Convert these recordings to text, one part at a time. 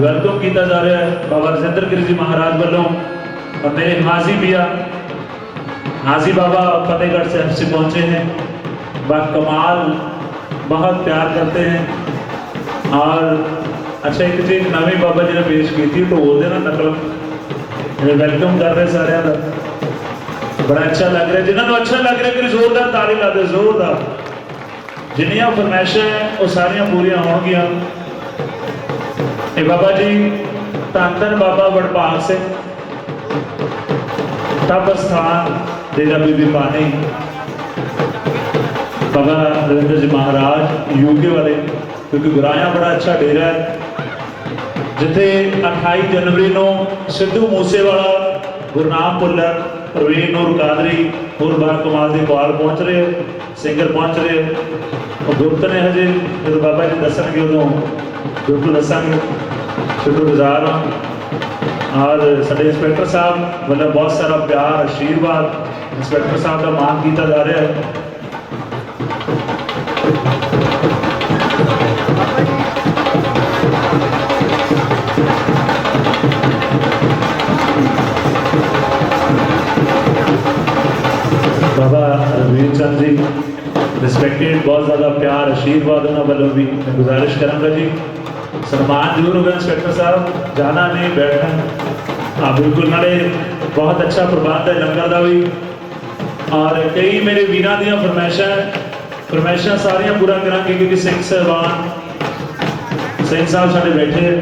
Welcome किया जा रहा है बाबा राजेंद्र गिरी जी महाराज वालों। और मेरे हाजी भैया हाजी बाबा फतेहगढ़ से पहुंचे हैं, कमाल बहुत प्यार करते हैं। और अच्छा एक चीज नवी बाबा जी ने पेश की थी तो वो ना नकल वेलकम कर रहे सारे का बड़ा अच्छा लग रहा है। जिन्होंने अच्छा लग रहा है कि जोरदार ताली ला दे, जोरदार। जिन्नियां फरमाइशें हैं वो सारियां पूरियां होंगियां। बाबा जी धन धन बाबा वडभाग सिंह तप स्थान डेरा बीबी पानी बाबा नरेंद्र जी महाराज यूके वाले, क्योंकि गुराया बड़ा अच्छा डेरा है जिथे 28 जनवरी को सिद्धू मूसेवाला, गुरनाम भुल्लर, प्रवीण नूर कादरी होर बा कमाल के बाल पहुँच रहे, सिंगर पहुँच रहे और गुप्त ने हजे जो बाबा जी दसणगे उदों बिल्कुल दसांगे शुक्रगुजार हाँ। और साडे इंस्पैक्टर साहब वालों बहुत सारा प्यार आशीर्वाद इंस्पैक्टर साहब का मान किया जा रहा है। बाबा रघुवीर चंद जी रिस्पेक्टेड, बहुत ज़्यादा प्यार आशीर्वाद उन्होंने वालों भी मैं गुजारिश करूँगा जी सम्मान जरूर होगा। इंस्पैक्टर साहब जाना नहीं बैठना, हाँ बिल्कुल। नाले बहुत अच्छा प्रबंध है लंगर का भी। और कई मेरे वीरों दी फरमाइशा सारियां पूरा करांगे क्योंकि सिंह साहबान सिंह साहब साढ़े बैठे हैं।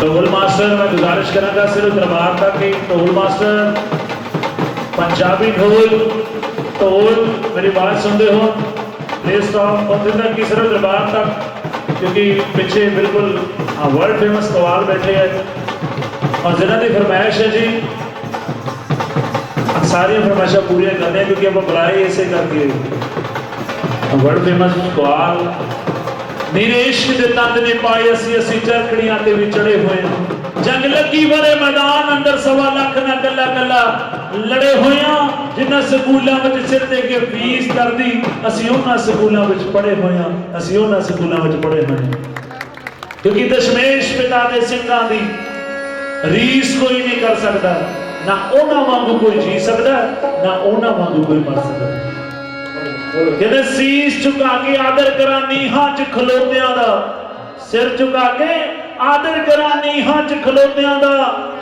ढोल मास्टर मैं गुजारिश करांगा सिर्फ दरबार तक ही ढोल मास्टर पंजाबी ढोल मेरी बात सुनते हो प्लीज स्टॉप तक की सिर्फ दरबार तक, क्योंकि पीछे बिल्कुल वर्ल्ड फेमस कवाल बैठे हैं और जिन्हों की फरमाइश है जी सारी फरमाइशा पूरी करने हैं क्योंकि आप बुलाए इसे करके वर्ल्ड फेमस कवाल मेरे इश्क दे तंद ने पाए असी चरखड़ियां ते भी चढ़े हुए जंग लगी बड़े मैदान अंदर 1.25 लाख ना कला कला लड़े हुए जिन्हां स्कूलों में सिर दे के फीस करदी असी उन्हां स्कूलों में पढ़े हुए असी उन्हां स्कूलों में पढ़े हुए क्योंकि दशमेश पिता दे सिंघां दी रीस कोई नहीं कर सकता, ना उन्हां वांगू कोई जी सकता ना उन्हां वांगू कोई मर सकता। कहते सीस झुका के आदर करा नीहां च खलोतियां दा, सिर झुका के आदर करा नीहां च खलोतियां दा,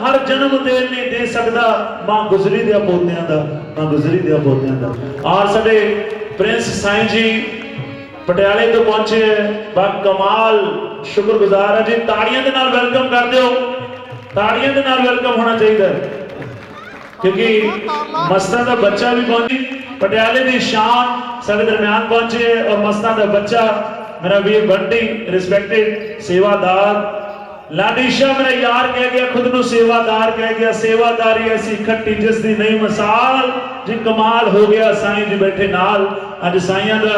हर जन्म दे नहीं दे सकदा मां गुजरी दे पोतियां दा, मां गुजरी दे पोतियां दा। और साडे प्रिंस साईं जी पटियाले तो पहुंचे बा कमाल शुक्रगुजार है जी। ताड़ियां दे नाल वेलकम कर दियो, ताड़ियां दे नाल वेलकम होना चाहिए क्योंकि मस्तां दा बच्चा भी पहुंची, पटियाले की शान सारे दरम्यान पहुंचे और मस्तां दा बच्चा मेरा वीर बंटी रिस्पेक्टेड सेवादार लाडीशा मेरा यार कह गया, खुद को सेवादार कह गया। सेवादारी ऐसी खट्टी जिसकी नहीं मिसाल जी, कमाल हो गया। साईं जी बैठे नाल अज साइयां दा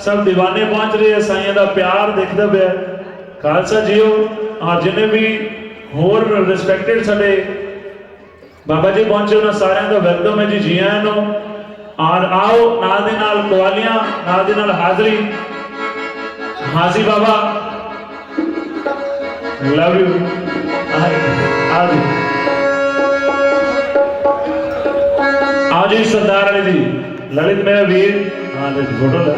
सब दीवाने पहुंच रहे हैं, साइयां दा प्यार देखदा पिया खालसा जीओ। और जिन्हें भी होर रिस्पेक्टेड साडे बाबा जी पहुंचे उन्होंने सारे का वेलकम है जी, जी आया नो। और आओ नाल दे नाल कवालियां नाल दे नाल हाजरी हाजी बाबा लव यू आओ जी सरदार अली जी ललित मेरा वीर हाँ जी फोटो ले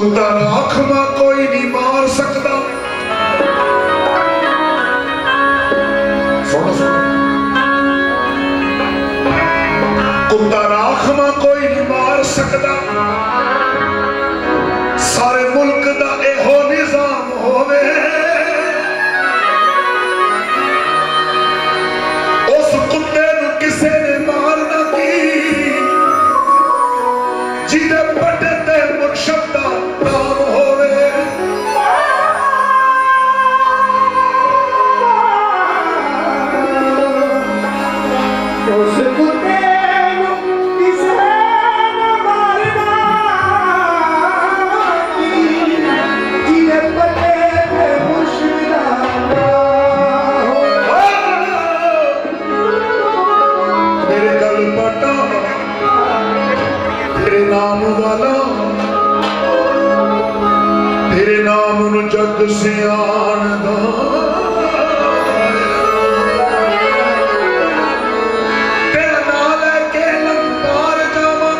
कुत्ता राख मां कोई नहीं मार सकता। सुनो सुनो, कुत्ता राख मां कोई नहीं मार सकता। सारे मुल्क दा एहो निजाम होवे, उस कुत्ते नू किसे ने मारना की जिदे बड़े ते मुर्शद दा नाम होवे। उस कुत्ते नू किसे ने मारना जिदे बड़े ते मुर्शद दा नाम होवे। मेरे गल पटा तेरे नाम वाला, तेरे नाम नू जग सियाणदा। तेरा नाम लैके लंकार जावां,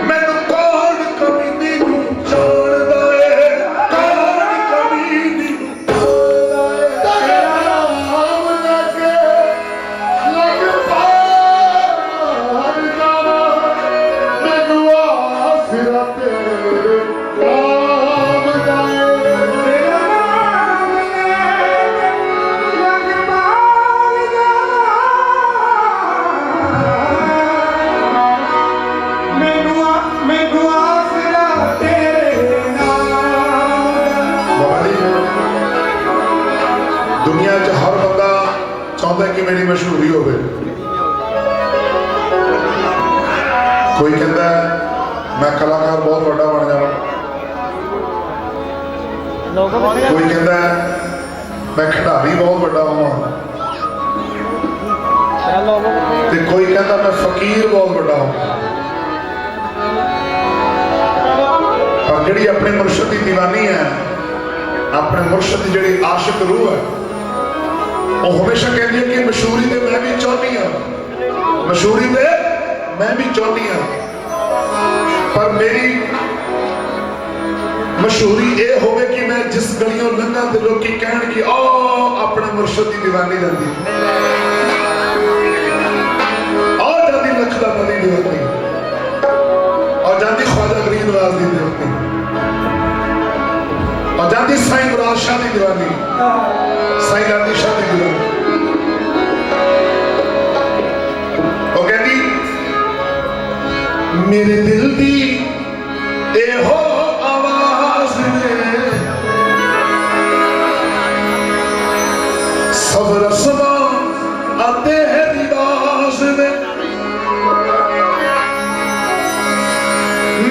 मैनू कौन कमीनी नू जाणदा है, कौन कमीनी नू जाणदा है। तेरा नाम लैके लंकार जावां, मैनू आसरा तेरे नाम दा है। तेरा नाम लेके लगपाल जावां, मैनू आसरा तेरे नाम दा। दुनिया च हर बंदा चाहता कि मेरी मशहूरी हो। कोई कहता है मैं कलाकार बहुत बड़ा बन जावा, कोई कहता है मैं खिडारी बहुत बड़ा होवां, ते कोई कहता मैं फकीर बहुत बड़ा होवां। पर जिहड़ी अपने मुर्शद की दीवानी है, अपने मुर्शद की जिहड़ी आशिक रूह है, वो हमेशा कहती है कि मशहूरी ते मैं भी चाहती हाँ, मशहूरी ते मैं भी चाहती हाँ। पर मेरी मशहूरी ये होवे कि मैं जिस गलियों लंघा ते लोकी कहण कि ओ अपने मुर्शद की दीवानी जाती, आ जाती लखदा मदी दीवानी, और जाती ख्वाजा गरीब नवाज की दीवानी, और जाती साईं मुराद शाह की दीवानी, साईं गांधी शाह की दीवानी। वो कहती मेरे दिल दी एहो आवाज ने सब रस्मा आते हैं रिवाज में,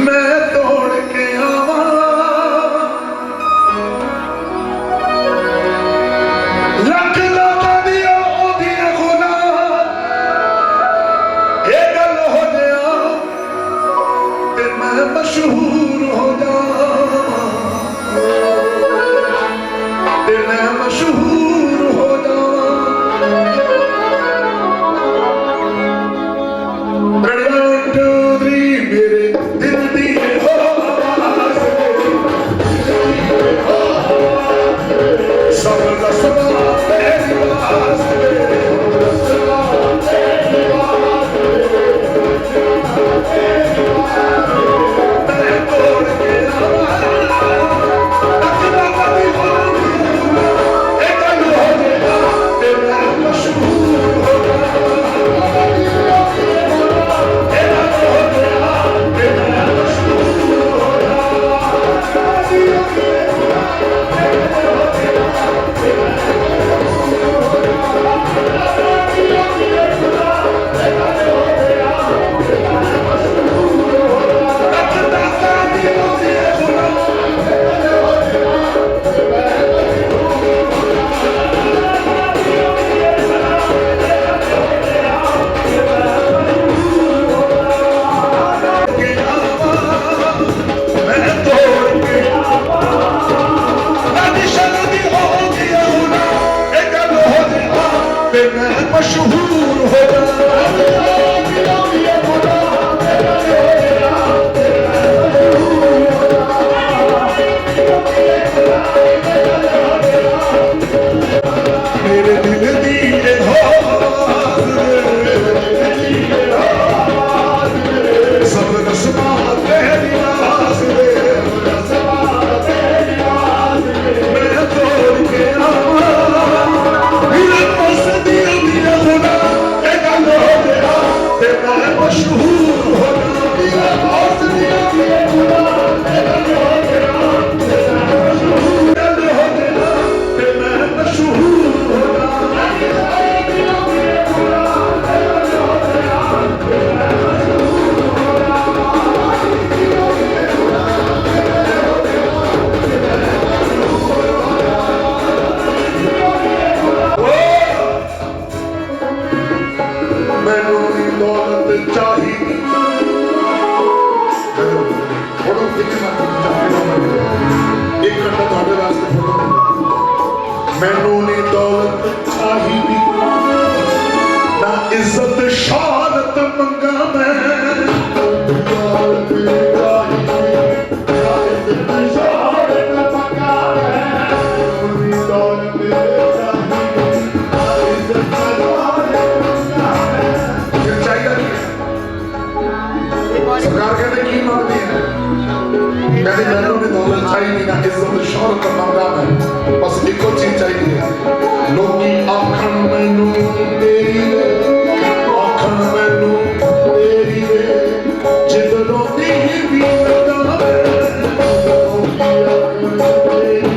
मैं तोड़ के आवा लख लोगों दिया ओदियां गुलाम, ये गल हो जाए ते मैं मशहूर हो जावां, ते मैं मशहूर हो जावां। Ready, 1, 2, 3, मेरे दिल दी हो आवाज़ सब रस्मा तेरी आवाज़ मैं तोड़ के मैनू नी दौलत चाहिदी फोटो खिंच एक घंटा थोड़े वास्ते फोटो मैनू नी दौलत चाहिदी ना इज्जत शौहरत मंगा मैं सरकार कहते की मांगती है कहती मैनू नी दौलत चाहिए ना इज्जत शौहरत मंगा मैं बस इको चीज चाहिए लोकी आखन मैनू तेरी आखन मैनू तेरी जिदरों दी भी लगा लोकी आखन तेरी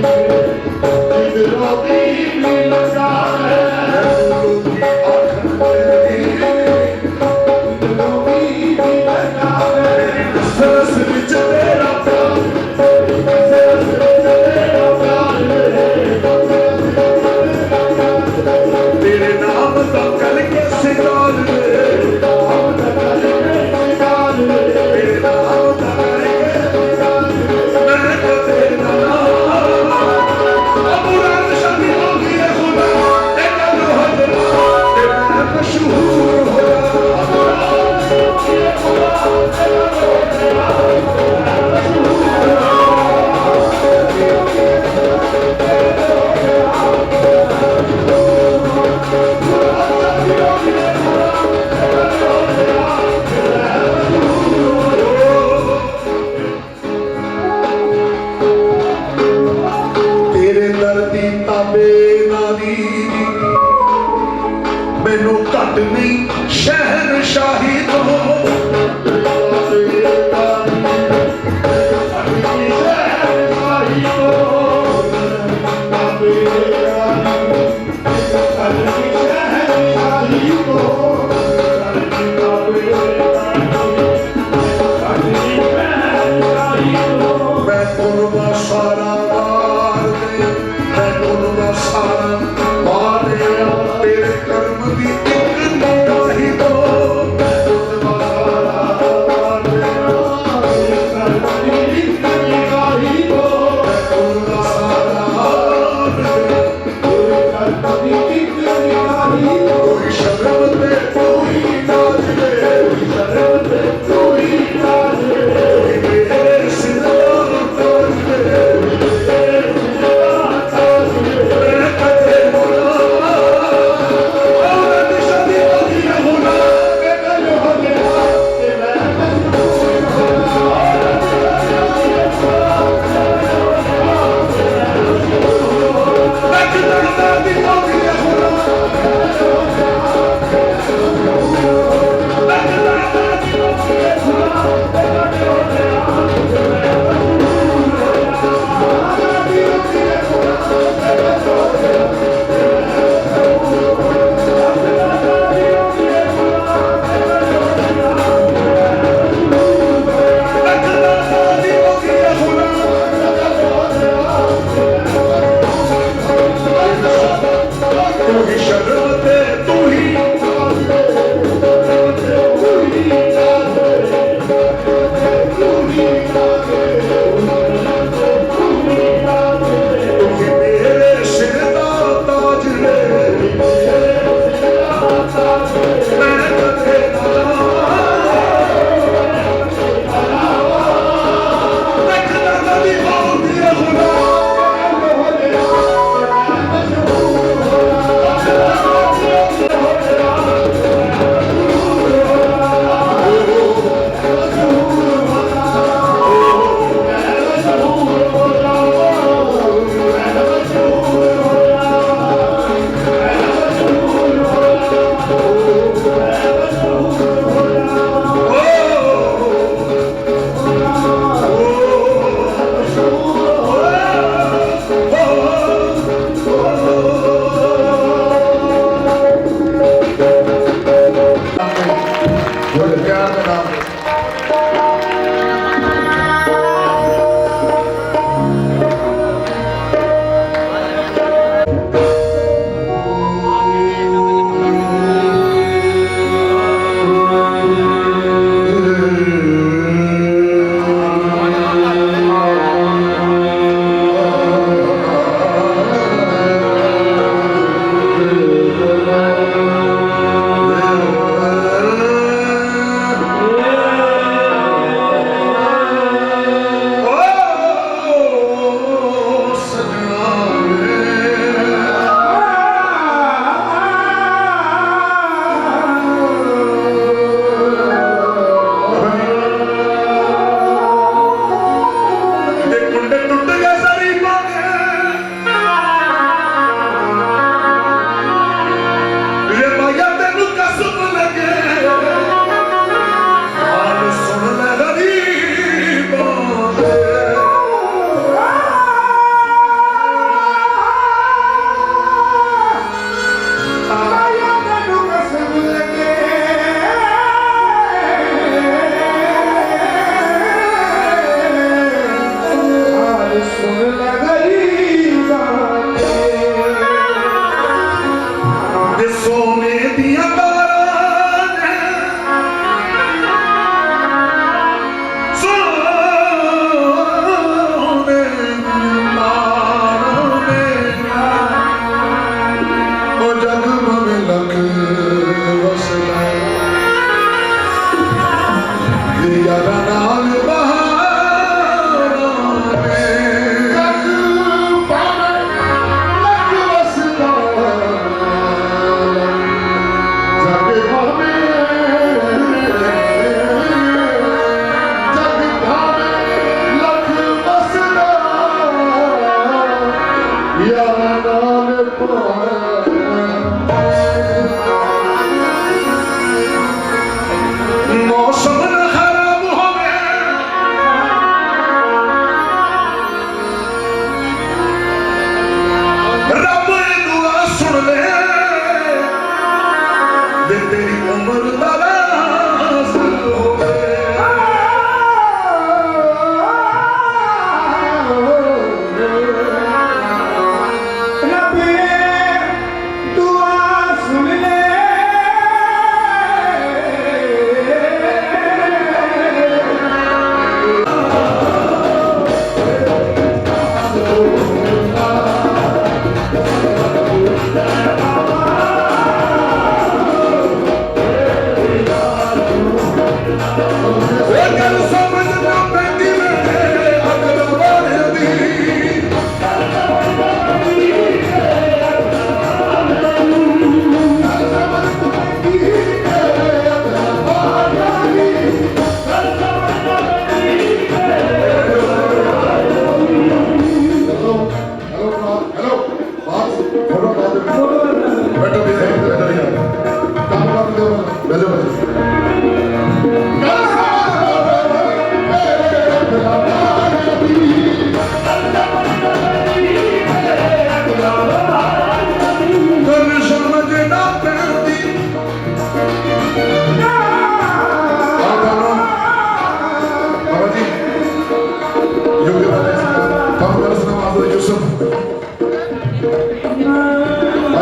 जिदरों दी भी लगा लोकी आखन तेरी जिदरों दी भी लगा सरस विच तेरा प्यार सरस विच तेरा प्यार तेरे नाम दा करके सिंगार तेरे नाम दा करके सिंगार तेरे नाम दा करके सिंगार मैं कदे ना अब रात शादी हो गई है खुदा ते कल हो जाए ते मैं मशहूर हो अब रात हो गई है खुदा ते कल हो तेरे दर्दी ताबे नादी मैनू घट नहीं शहनशाही तो मैं कुर्बा सारा मार दे मैं कुर्बा सारा मार दे तेरे कर्म दी एक निगाही दो मैं कुर्बा सारा मार दे तेरे कर्म दी एक निगाही दो मैं कुर्बा सारा मार दे तेरे कर्म दी एक निगाही दो कोई शर्म ते कोई नाज ले कोई शर्म ते कोई नाज ले मेरे सिर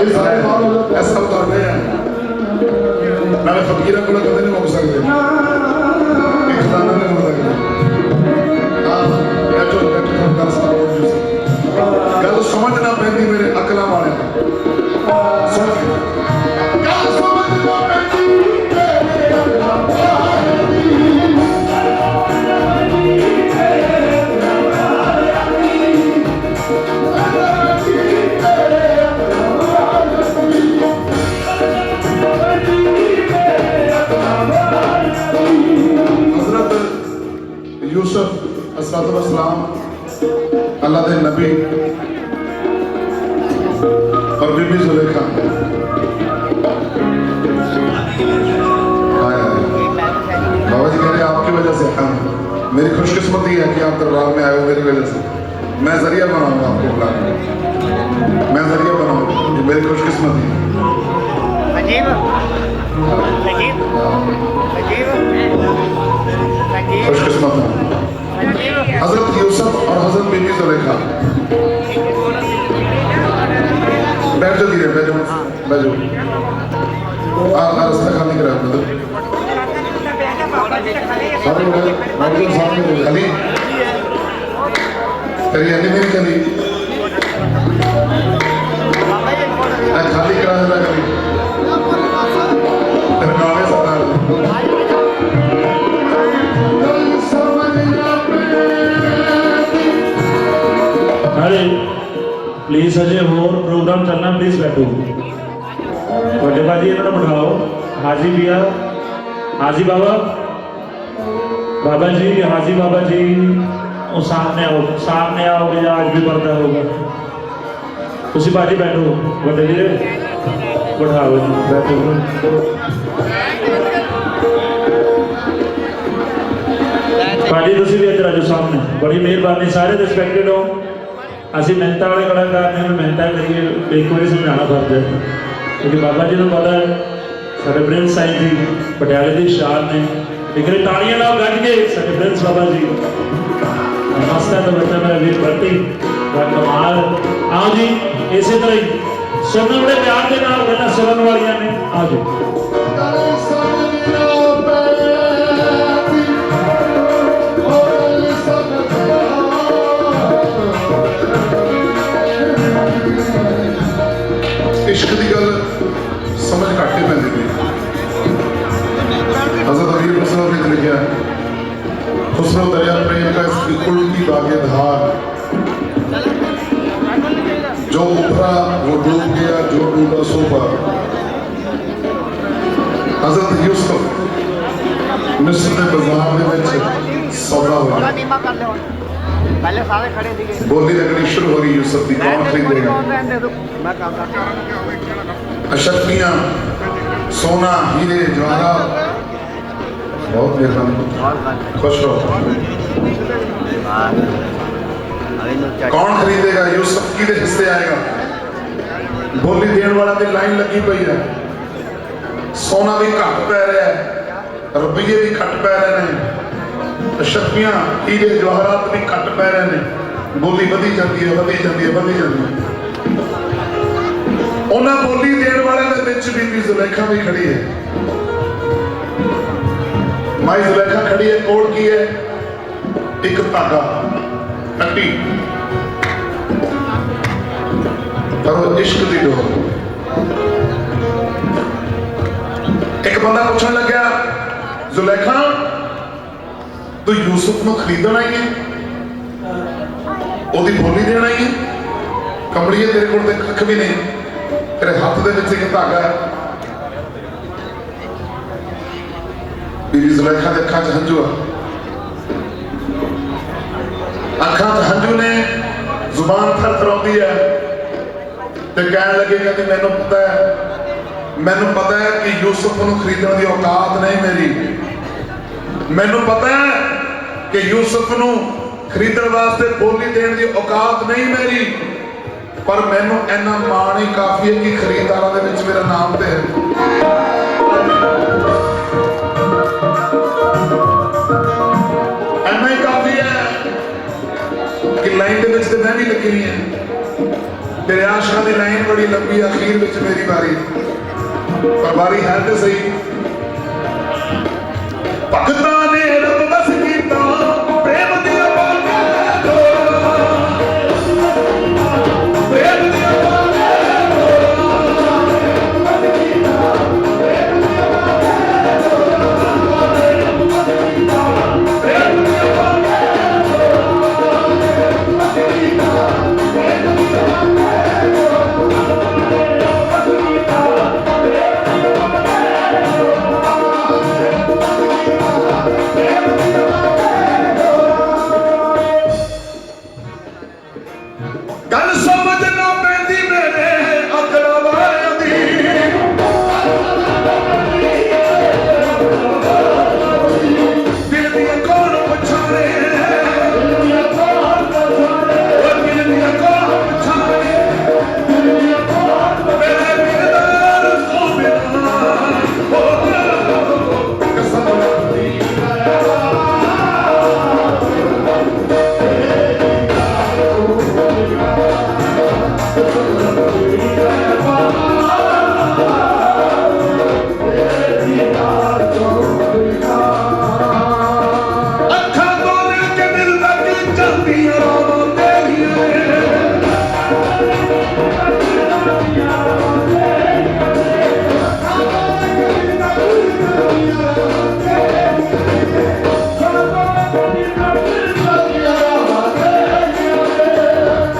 भाई सारे बाहर हो जाओ, ऐसा उतारने हैं नाले फकीरा को कदे नहीं मुक सकते, एक खजाना नहीं मुक सकते। हाँ बैठो बैठो गल गल समझना पैंदी मेरे अकला वाले सुन गल समझना पैंदी मेरे अकला यूसुफ अस्सलाम अल्लाह के नबी और बीबी जुलेखा बाबा जी कह रहे आपकी वजह से हम मेरी खुशकिस्मती है कि आप दरबार में आए हो मेरी वजह से। मैं जरिया बनाऊंगा आपको बुलाने, मैं जरिया बनाऊंगा, मेरी खुशकिस्मती है। खुशकिस्मत हूँ। हजरत यूसुफ और हजरत बीबी जुलेखा बैठ जाओ, धीरे बैठ जाओ, बैठ जाओ। रास्ता खाली करा मतलब खाली तेरी अन्य मेरी चली खाली करा देना कभी तेरे नामे सरदार अरे प्लीज अजय होर प्रोग्राम चलना, प्लीज बैठो। बड़े बाजी इन्होंने बिठाओ, हाजी भैया, हाजी बाबा, बाबा जी, हाजी बाबा जी वो सामने आओगे या आज भी पर्दा होगा। तुसी बाजी बैठो, बड़े वीरे बिठाओ बैठो। बाजी तुसी भी इधर आ जाओ सामने, बड़ी मेहरबानी, सारे रिस्पेक्टेड हो। ਅਸੀਂ ਮਿਹਨਤਾਂ वाले कलाकार ने मिहनत करिए, एक बार समझाना फर्ज है क्योंकि बाबा जी को पता है साढ़े प्रिंस साईं जी पटियाले की शान ने, लेकिन तालियां लाओ गज के साढ़े प्रिंस बाबा जी मस्त है। तो बच्चा मेरा वीर भट्टी कमाल। आओ जी इसी तरह ही सुनने बड़े प्यार के नाल गल्लां सुनन वालियां ने, आओ जी। इश्क की गल समझ घट ही पैंदी पई। हज़रत अमीर मुसलमान ने लिखा खुसरो दरिया प्रेम का इसकी उल्टी बागे धार, जो उभरा वो डूब गया, जो डूबा सो पार। हज़रत यूसुफ मिस्र के बाजार में सौदा हुआ, बोली लगनी शुरू हो गई यूसुफ की, कौन खरीदेगा। अशरफियां, सोना, हीरे, जवाहरात, बहुत मेहरबानी, खुश रहो। कौन खरीदेगा, यूसुफ की हिस्से आएगा। बोली देने वाला की लाइन लगी पई है, सोना भी घट पै रहा है, रुपये भी घट पै रहे हैं, अशरफियां, हीरे, जवाहरात भी घट पै रहे हैं, बोली वधी जाती है, वधी जाती है, वधी जाती है। उन्हें बोली देने वाले बीबी जुलेखा भी खड़ी है, माई जुलेखा खड़ी है, कोल की है एक धागा टट्टी पर इश्क की डोर। एक बंदा पूछने लगा जुलेखा तू यूसुफ को खरीदना ही है, ओदी बोली देना ही है, कमड़िए तेरे को कख भी नहीं, तेरे हाथ दे विच एक धागा है। बीबी जुलेखा दे अखां च हंझू है, अखां च हंझू ने, जुबान थरथराउंदी है ते कहन लगे कि मैनू पता है कि यूसुफ को खरीदने की औकात नहीं मेरी, मैनू पता है कि यूसुफ को खरीदने वास्ते बोली देने की औकात नहीं मेरी, पर मैनू इन्ना मान ही काफी है कि खरीदारा दे विच मेरा नाम ते है। इन्ना ही काफी है कि लाइन दे विच ते मैं भी लगी हुई है। तेरे आशा की लाइन बड़ी लंबी, अखीर में मेरी बारी, पर बारी है तो सही। भगता ने रब बस कीता प्रेम दिया बातें प्रेम दिया गल समझ ना पैंदी मेरे अकड़ा वाले दी दिल दिया कौन पछाणे दिल दिया कौन पछाणे मेरे दिलदार को बिना कसम लगदी अखा तो लेके दिल तक चलती रावां तेरियां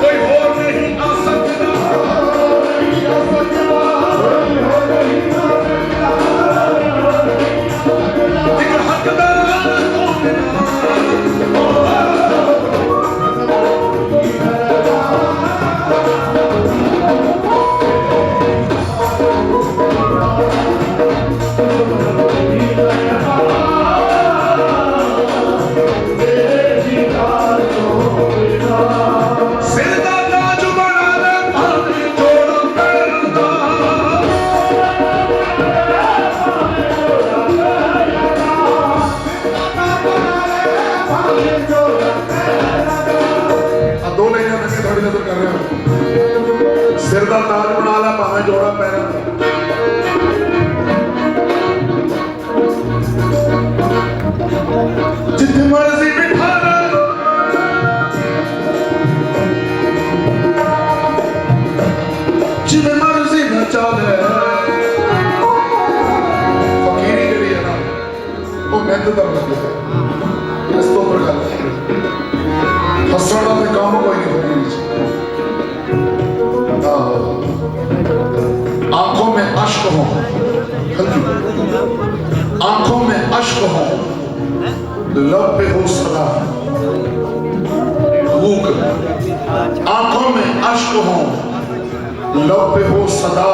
कोई होर नहीं आ सकदा एक हकदार को बिना सिर दा ताज बना ले भावे जोड़ा पैरदा दो लाइनां मैं थोड़ी नजर कर रहा हूं। सिर दा ताज बना ला भावे जोड़ा पैरदा जिथे मर्जी बिठा ले जिथे मर्जी नचा ले फकीरी जेहड़ी है ना वो मेहनत दा मतलब है। इस तो ऊपर गल हसण दा कोई काम कोई नहीं फकीरी च। आंखों में अश्क हो, आंखों में अश्क हो, लब पे हो सदा भूख, आंखों में अश्क हो, लब पे हो सदा,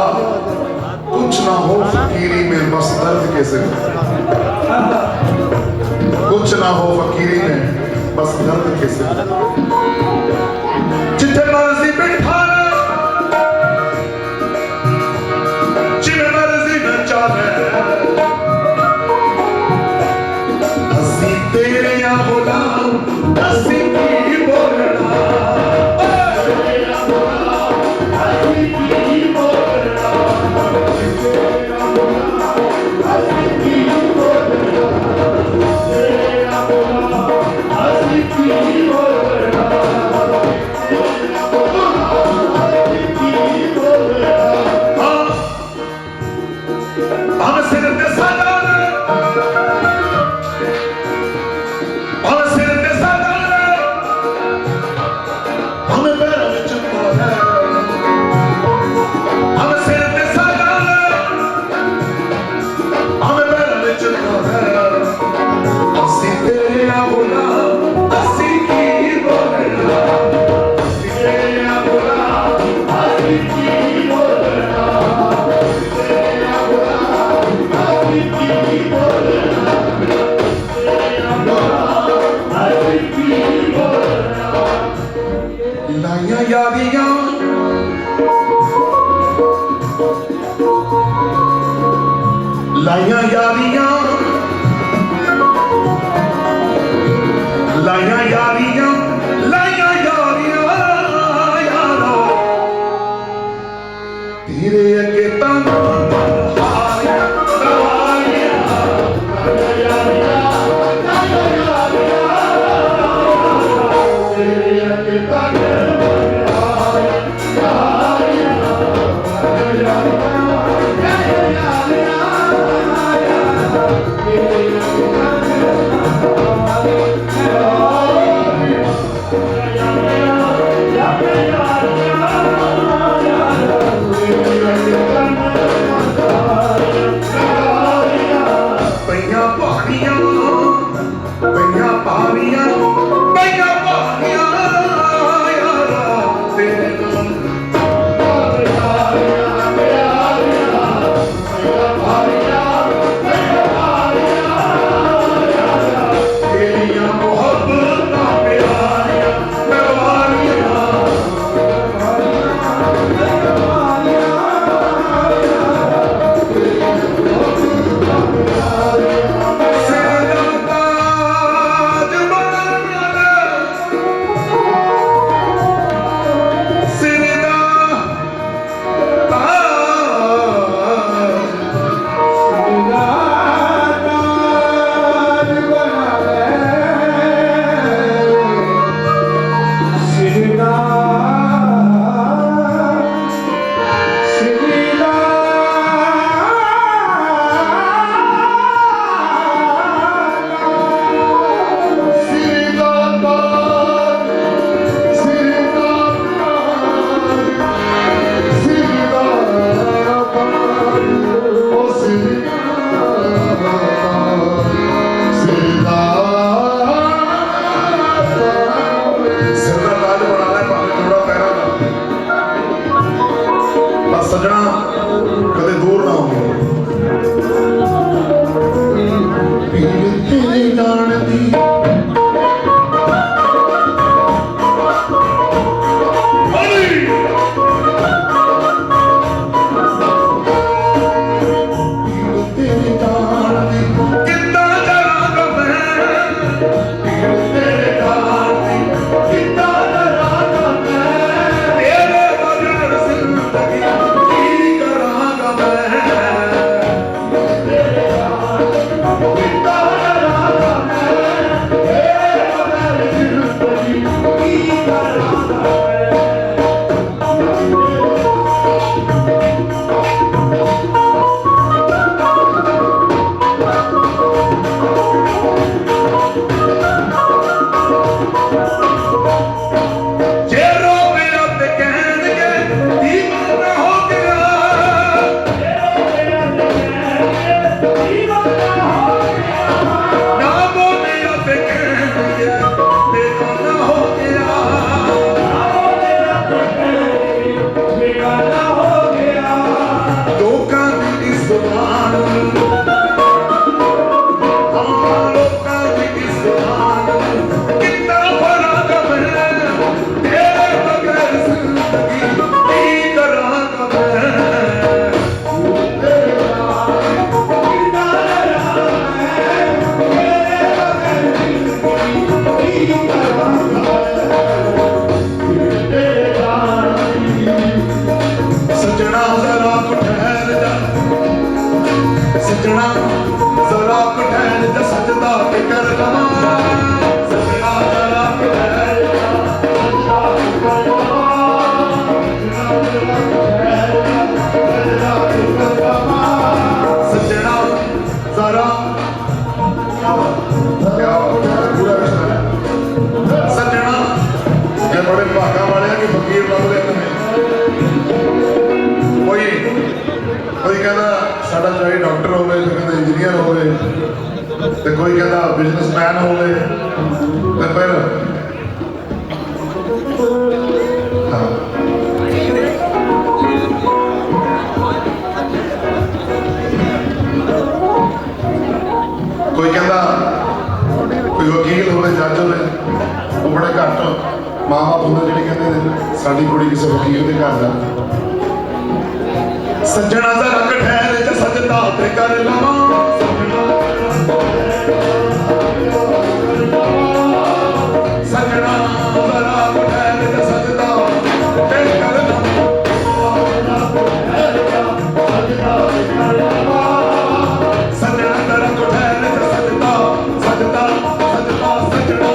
कुछ ना हो फकीरी में बस दर्द के सिवा, कुछ ना हो फकीरी में बस दर्द के सिवा। जिथे मर्जी बिठा जिथे मर्जी नचा ले हसी तेरे या गुलाम हसी की बोलना Oh सजदा ते कर लवां सजना जरा ठहर जा सजदा ते कर लवां सजना जरा क्या पूरा सजना ये बड़े भागा वाले कि फकीर लग रहे हैं कोई कहता साडा चाहे डॉक्टर होवे तो कहता इंजीनियर होवे तो कोई कहता बिजनेसमैन होवे तो फिर हाँ कोई कहता कोई वकील होवे जज होवे वो बड़े घट माँ बाप होंगे जिहड़े कहते साडी कुड़ी किसी वकील के घर जा सज्जना जरा ठहर जा सजदा ते कर लवां सजना जरा ठहर जा सजदा ते कर लवां सजना जरा ठहर जा सजदा सजदा सजदा सजना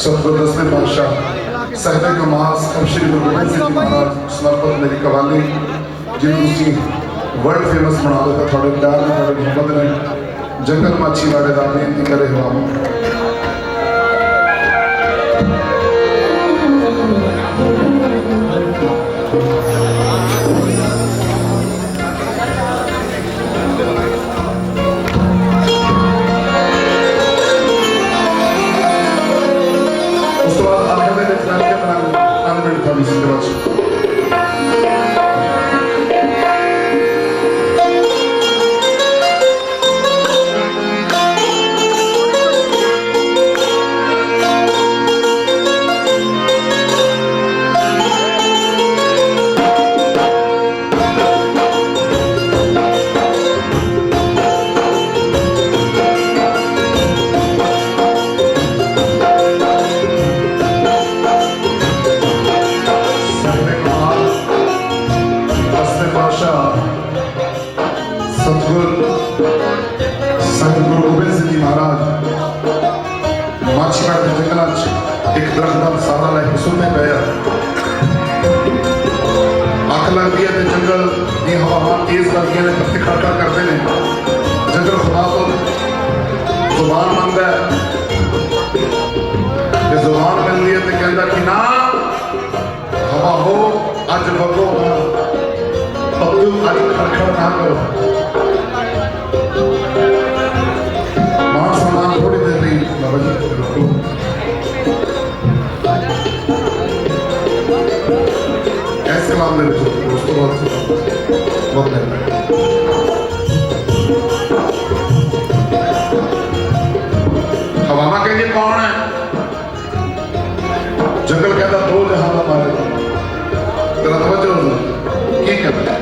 सतगुरदस्ते बादशाह साहिब कमास श्री गुरु गोबिंद सिंह जी महाराज समर्पित मेरी कवाली जिन्होंने वर्ल्ड फेमस बना देता थोड़े प्यार में थोड़े मोहब्बत ने जंगल माछीवाड़े का बेनती करे हुआ उस तो बाद आखिर में इतना के अनमिट था इसी के बाद हवामा कहेंगे कौन है जंगल कहता दो जहां का मालिक तेरा तवज्जो की कहता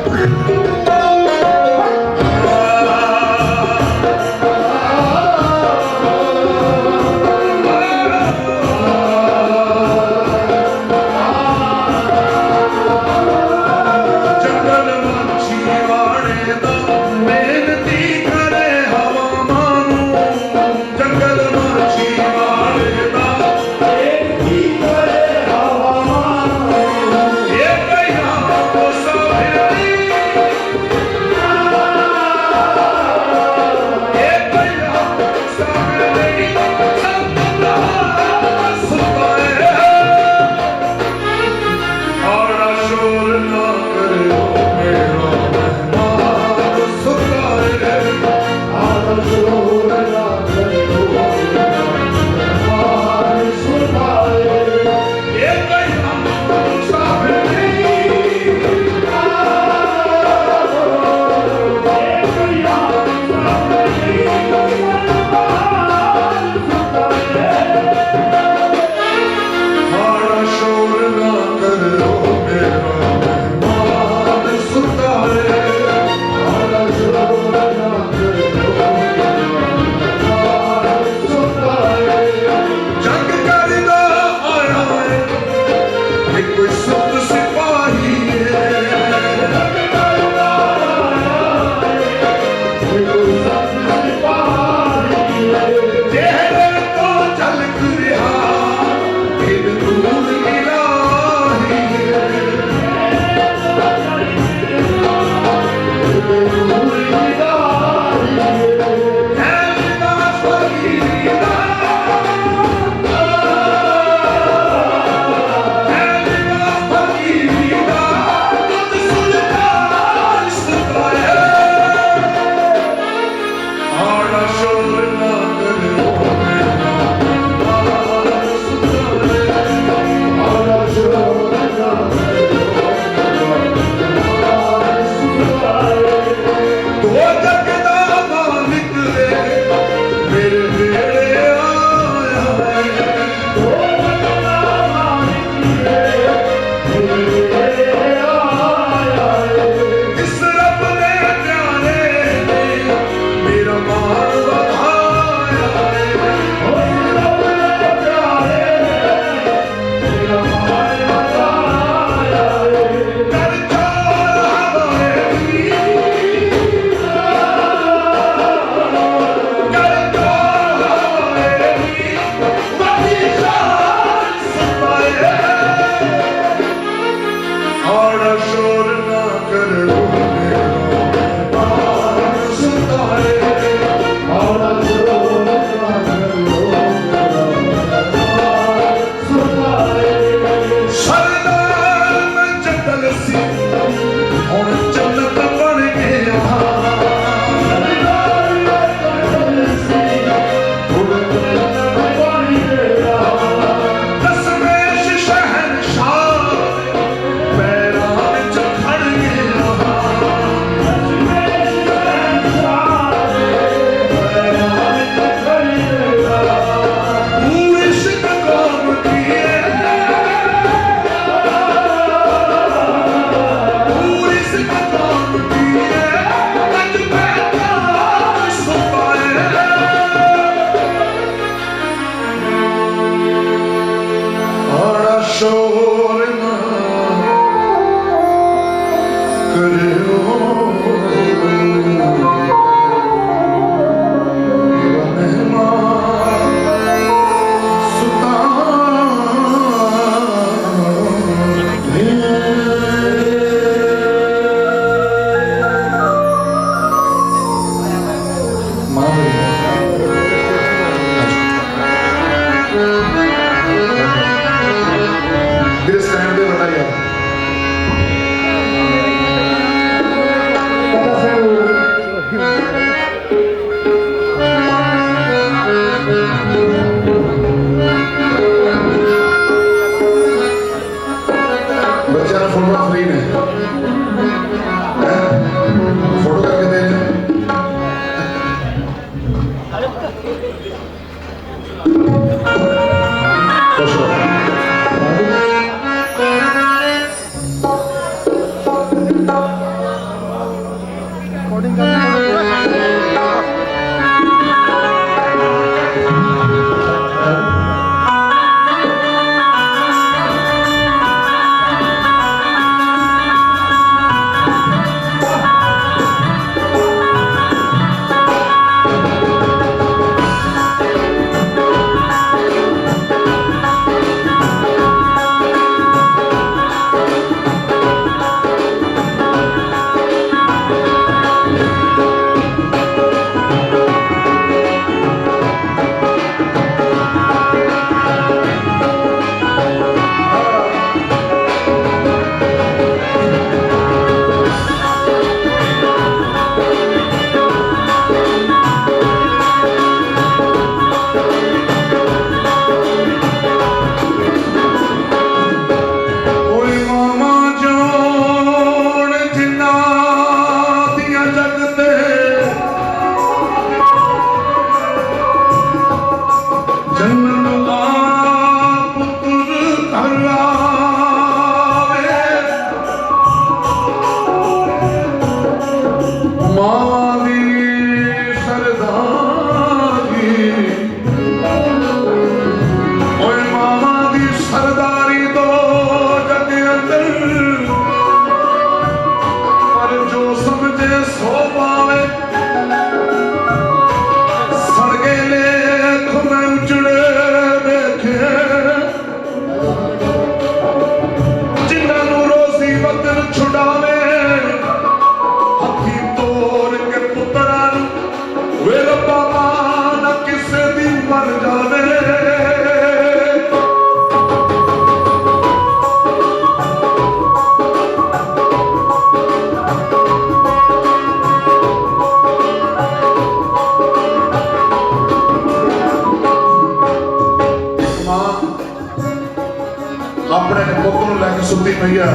सुती पई आ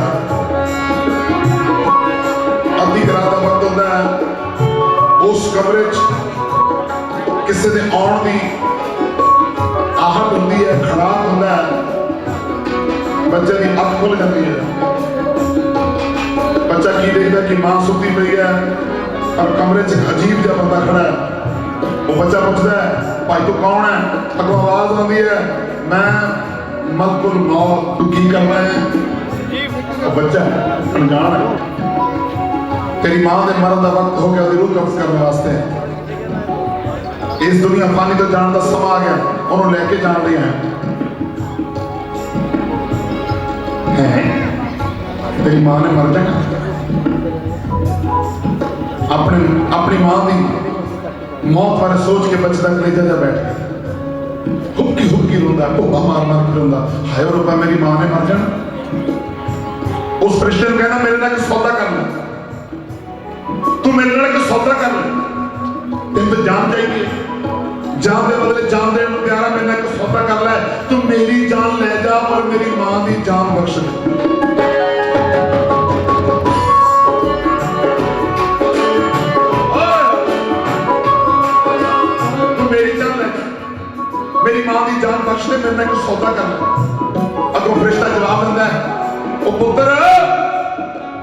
अद्धी रात का वक्त होता है उस कमरे किसी ने आउण की आहट होती है खड़ाक होता है बच्चे की अख खुल जाती है बच्चा की देखता कि मां सुती पई है और कमरे च अजीब जहा बंदा खड़ा है वो बच्चा पूछता है भाई तू कौन है अगों आवाज आती है मैं मलकुल मौत तू की करना है वो बच्चा अनजान है तेरी मां के मरण का वक्त हो गया रूह कब्ज करने वास्ते इस दुनिया फानी तो जान का समा आ गया उन्होंने लेके जान रहे हैं तेरी मां ने मर जाना अपनी मां की मौत बारे सोच के बच्चे का कलेजा जा बैठ गया हुक्की हुक्की रोंदा भुब्बा मार मार के रोंदा हाय रब्बा मेरी मां ने मर जाना उस फरिश्ते ने कहना मेरे नाल एक सौदा कर ले तू मेरे नाल एक सौदा कर ले तेन तो जान चाहिए जान के बदले जान देने को तैयार है मेरे नाल एक सौदा कर ले तू मेरी जान ले जा और मेरी मां की जान बख्श दे मेरी मां की जान बख्श दे मेरे नाल सौदा कर ले अगों फरिश्ता जवाब दिंदा है ओ पुत्र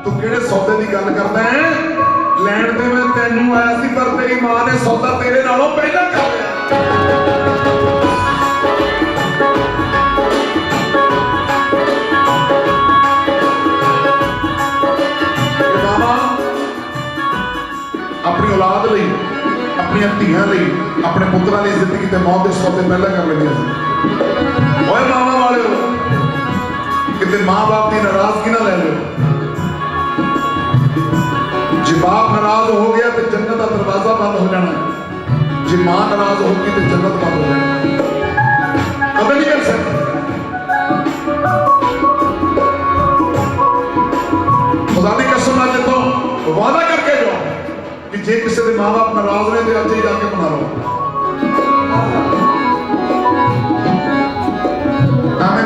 तू किहड़े सौदे की गल करदा है लैण ते मैं तैनू आया सी पर तेरी मां ने सौदा तेरे नालों पहला कर लिया मामा अपनी औलाद लई अपनी धियां लई अपने पुत्रां लई जिंदगी ते मौत दे सौदे पहला कर लगे ओए मामा वाले किते मां बाप की नाराजगी ना ले लो जे बाप नाराज हो गया तो जन्नत का दरवाजा बंद हो जाना जे मां नाराज होगी तो जन्नत बंद हो जाना कभी नहीं कर सकते खुदा की कसम आज तो वादा करके जाओ कि जे किसी के मां बाप नाराज ने तो अज ही जाके बना लो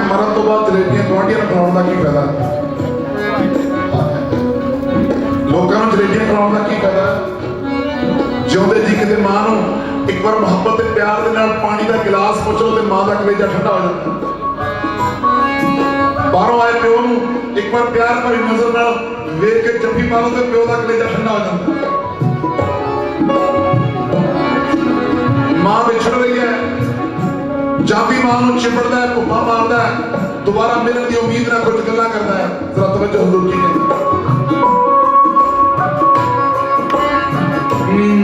मरण तो बाद जलेबियां गुआढ़ियां खिलाने का की फायदा लोगों को जलेबियां खिलाने का की फायदा जिउंदे जी किते मां नूं एक बार मुहब्बत ते प्यार दे नाल पानी का गिलास पुछो ते मां का कलेजा ठंडा हो जाता बाहरों आए प्यो नूं एक बार प्यार भरी नजर नाल वेख के जफ्फी मारो ते प्यो का कलेजा ठंडा हो जाता मां विछड़ रही है जाती मां नूं चिपड़दा है भुब्बा मारदा है दोबारा मिलने की उम्मीद ना कुछ गल्लां करदा है जरा तवज्जो हुजूर की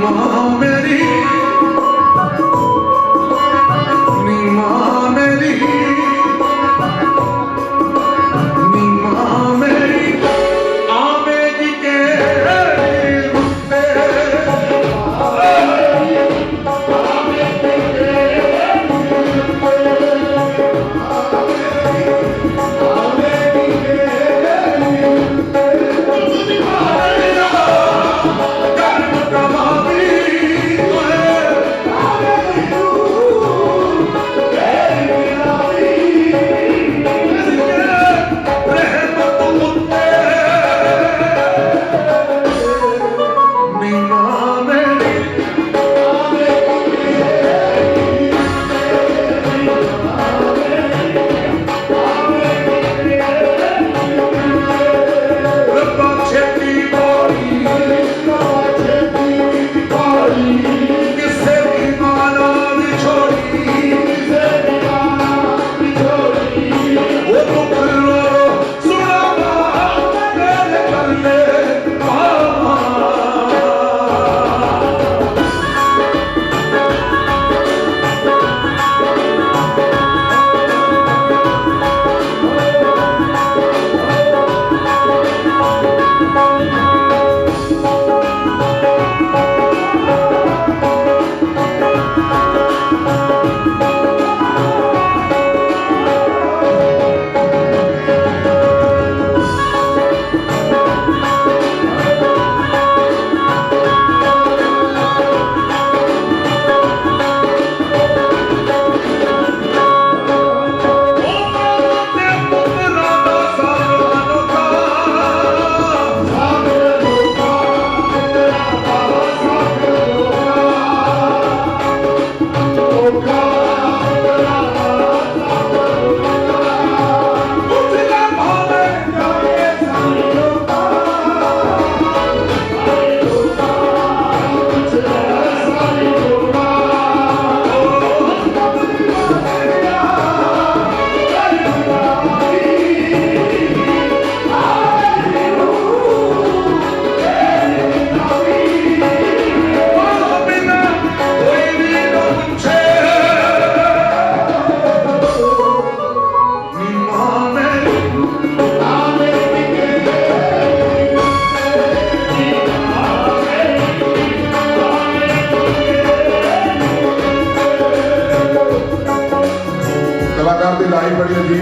मां मेरी नी मां मेरी नी मां मेरी आवेगी के रुते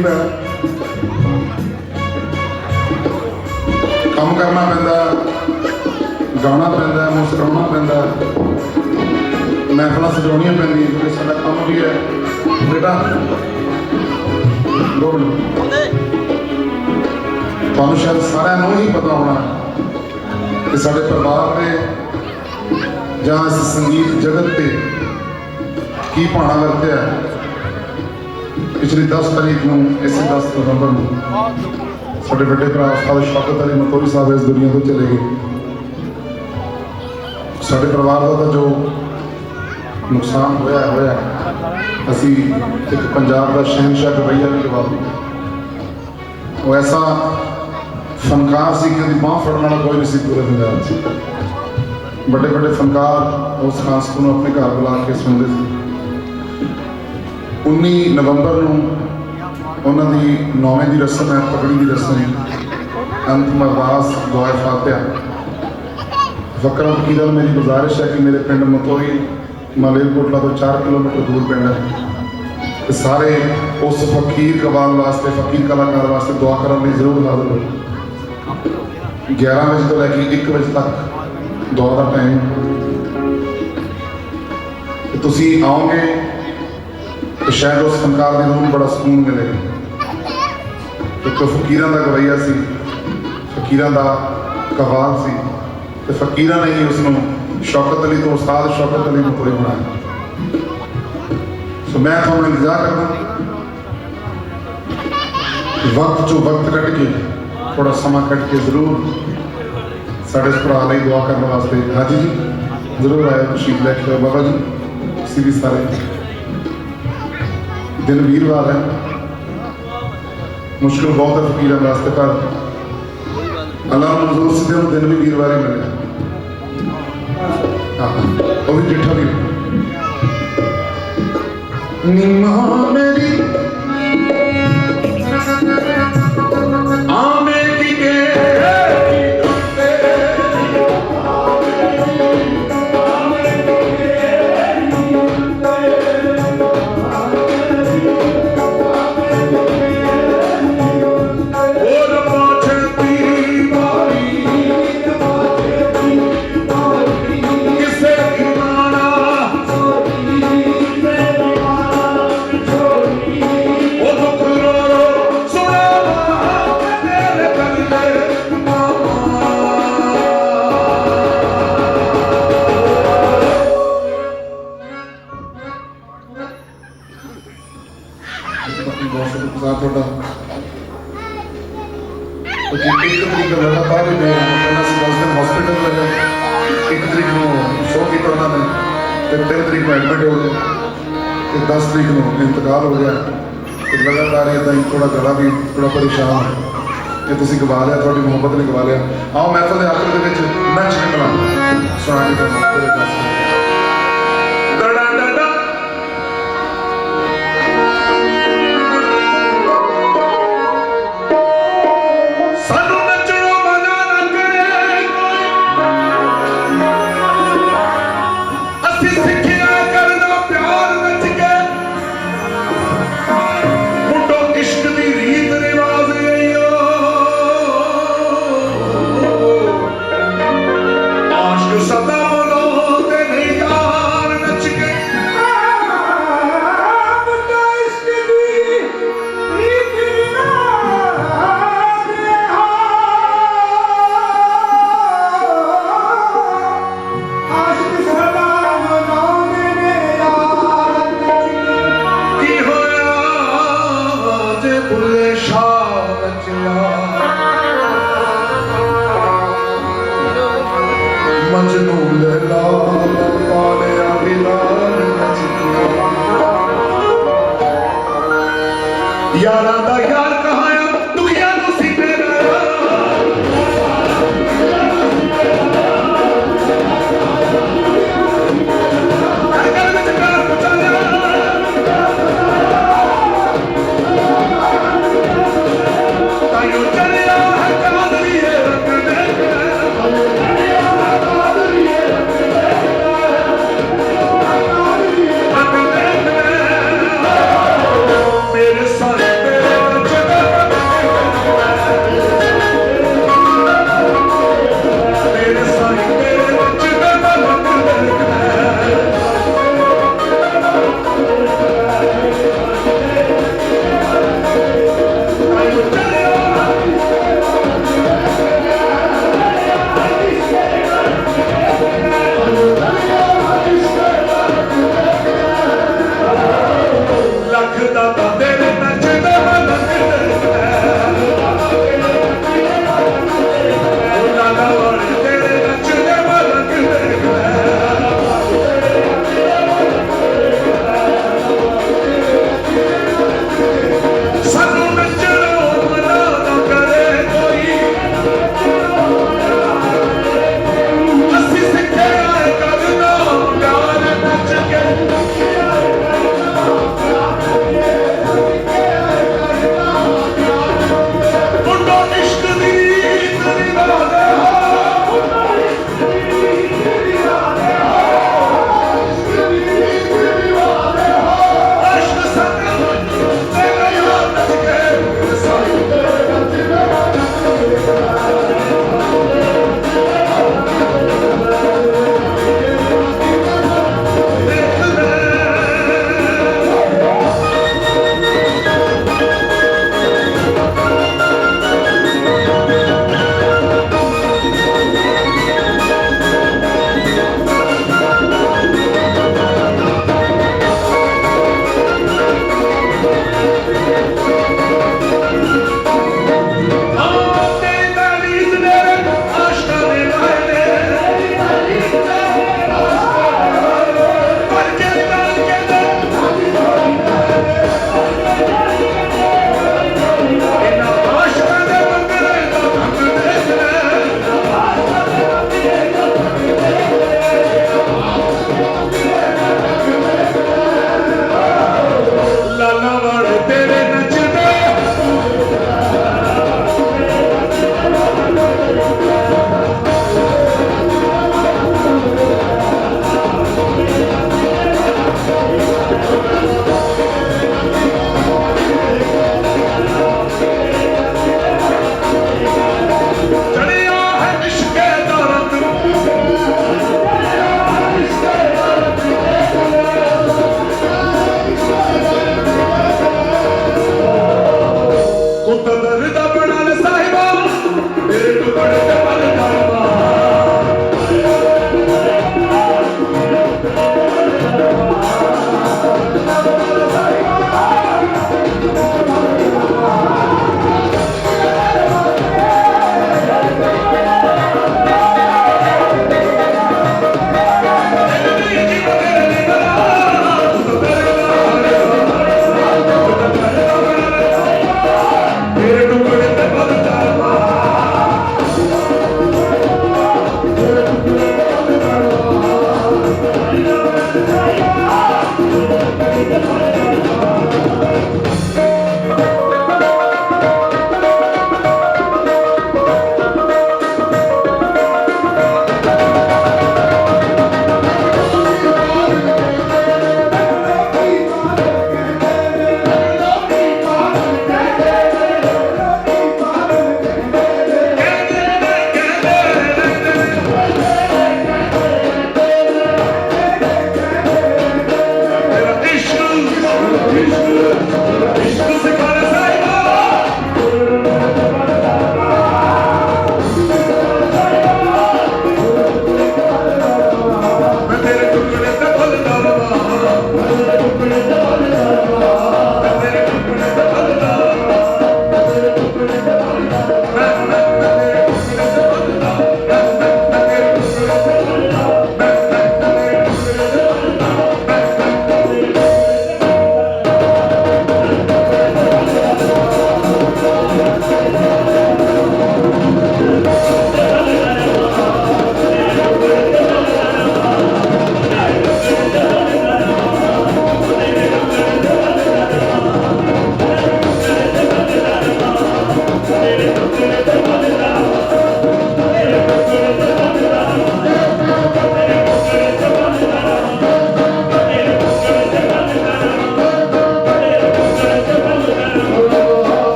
गरीब है, काम करना पैंदा, गाना पैंदा, मुस्कुराना पैंदा, महफिल सजाउणियां पैंदियां, क्योंकि साडा काम भी है बेटा लोग तुहानूं शायद सारिआं ही पता होना कि साडे परिवार ने जां इस संगीत जगत ते की भाणा वरतिया। पिछली 10 तारीख को इस 10 नवंबर को साडे बड़े भरा उस्ताद शौकत अली मतोरी साहब इस दुनिया को चले गए। साडे परिवार का जो नुकसान होया असी एक पंजाब का शहनशाह रवैया भी लगा वो ऐसा फनकार सी कि बांह फड़ने वाला कोई नहीं सी पूरे पंजाब से। बड़े बड़े फनकार उस खास को अपने घर बुला के सुनते थे। 19 नवंबर को उन्होंने 9वें की रस्म है, पगड़ी की रस्म, अंतिम अरदास दुआ फातिहा। फकरा फकीर मेरी गुजारिश है कि मेरे पिंड मतोई मालेरकोटला तो 4 किलोमीटर दूर पिंड है, तो सारे उस फकीर कबाल वास्ते, फकीर कलाकार वास्ते दुआ करने जरूर हाजिर हो। 11 बजे तो लैके 1 बजे तक दुआ का टाइम, तो तुसी आओगे तो शायद उस फनकार की रूह बड़ा सुकून मिलेगा। तो फकीर का गवैया सी, फकीर का कवाल सी, तो फकीर ने ही उसनों शौकत अली तो उस्ताद शौकत अली मतोई बनाया। सो मैं थोड़ा इंतजार करना वक्त जो वक्त कट के थोड़ा समा कट के जरूर साढ़े इस भरा लिए दुआ करने वास्ते हाजी जी जरूर आए, तशरीफ लेके बाबा जी। किसी भी सारे दिन वीरवार है, मुश्किल बहुत है फकीर वास्ते, पर अल्लाह मंजूर से दिन भी वीरवार ही मिले। हाँ वो भी डिठा भी निमा मेरी आमे की के लगातार ही हॉस्पिटल में 1 तरीक को शो किया उन्होंने, 3 तरीक को एडमिट हो गए, 10 तरीक को इंतकाल हो गया। लगातार इदा ही थोड़ा गला भी थोड़ा परेशान है कि तुम गवा लिया, थोड़ी मुहब्बत ने गवा लिया। आओ महफिल के आखिर नच निकला सुना के यारा दा यार कहाँ है दुखिया तो सीने मेरे सारे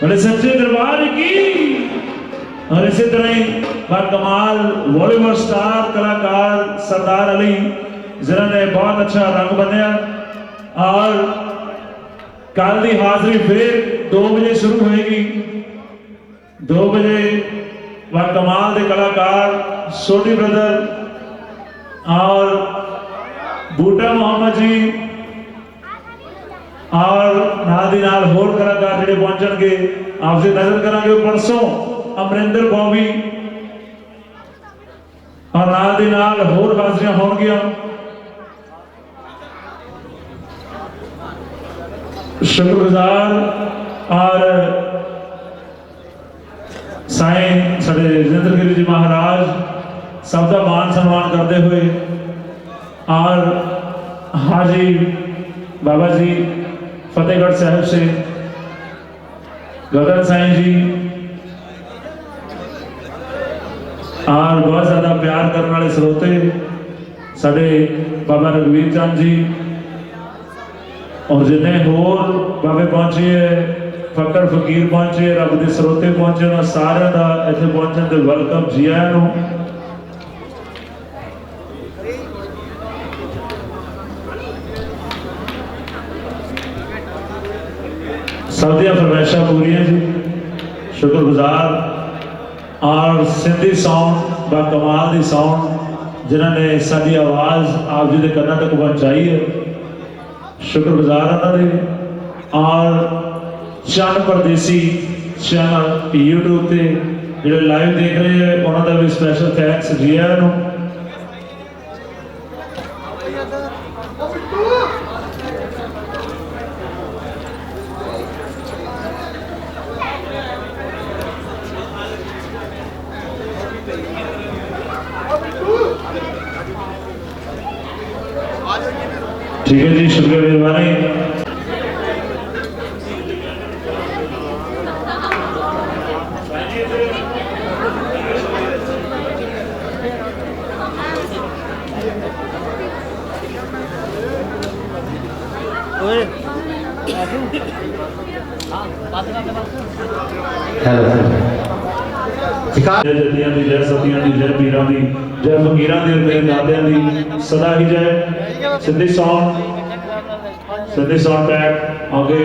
बोले सच्चे दरबार की। और इसी तरह ही कमाल बॉलीवुड स्टार कलाकार सरदार अली जिन्होंने बहुत अच्छा रंग बनया। और कल की हाजरी फिर 2 बजे शुरू होएगी। 2 बजे कमाल के कलाकार सोनी ब्रदर और बूटा मोहम्मद जी और नाल दी नाल होर कलाकार जिहड़े पहुंचणगे आपसे नजर करांगे। परसों अमरिंदर बॉबी और नाल दी नाल होर हाजरियां होणगियां। शुक्रगुजार और साईं साडे जितेंद्र गिरी जी महाराज सब का मान सम्मान करते हुए और हाजी बाबा जी फतेहगढ़ साहब से गगन साईं जी और बहुत ज्यादा प्यार करने वाले श्रोते साडे बाबा रघुवीर चंद जी और जिन्हें होर बाबे पहुंचे है, फकर फकीर पहुंचे, रब के श्रोते पहुंचे, उन्होंने सारे का इतने पहुंचने के वेलकम जी आया नूं। सब दियां फरमाइशां पूरियां जी। शुक्रगुजार और सिंधी सॉन्ग बा कमाल दी सॉन्ग जिन्होंने साडी आवाज़ आप जी के कन्ना तक पहुंचाई है। शुक्रगुजार उन्होंने। और चंद परदेसी चैनल यूट्यूब पे जो लाइव देख रहे हैं उन्होंने भी स्पेशल थैंक्स जी आया नूं। ठीक है जी, शुक्रिया मेहरबानी। जय जतियां दी, जय सतियां दी, जय पीरां दी, जय फकीरां दी, मेरे दादियां दी सदा ही जय। सिंधी सॉन्ग पैक आगे।